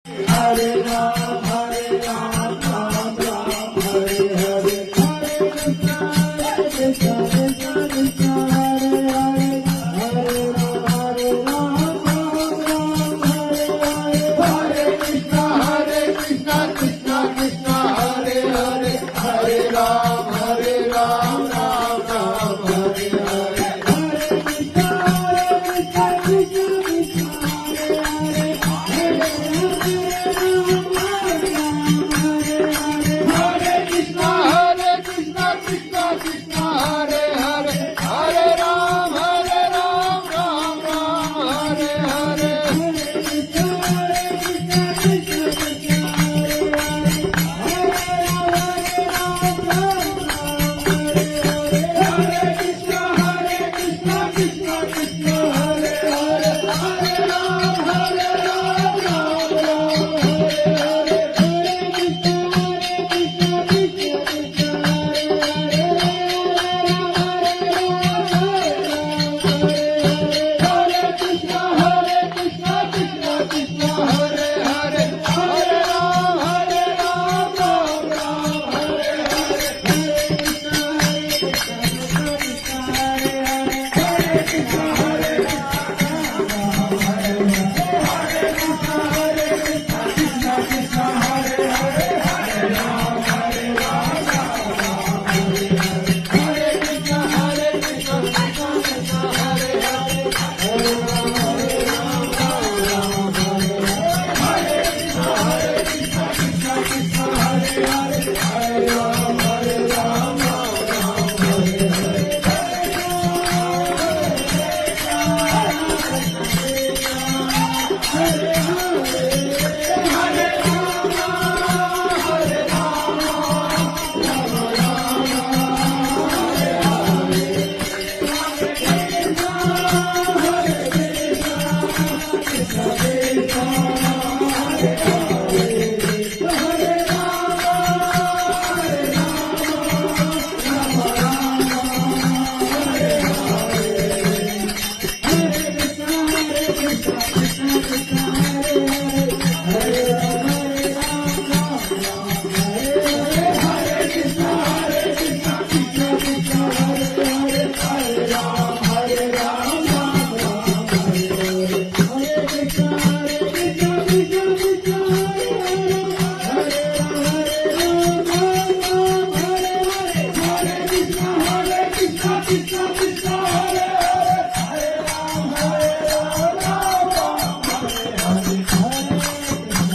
Hare Ram, Hare Ram, Ram Ram, Hare Hare. Hare Krishna, Krishna Krishna, Hare Hare. Hare Ram, Ram Ram, Hare Hare. Hare Krishna, Krishna Krishna, Hare Hare. Hare Ram, Ram Ram, Hare Hare. Hare Krishna, Krishna Krishna, Hare Hare. Hare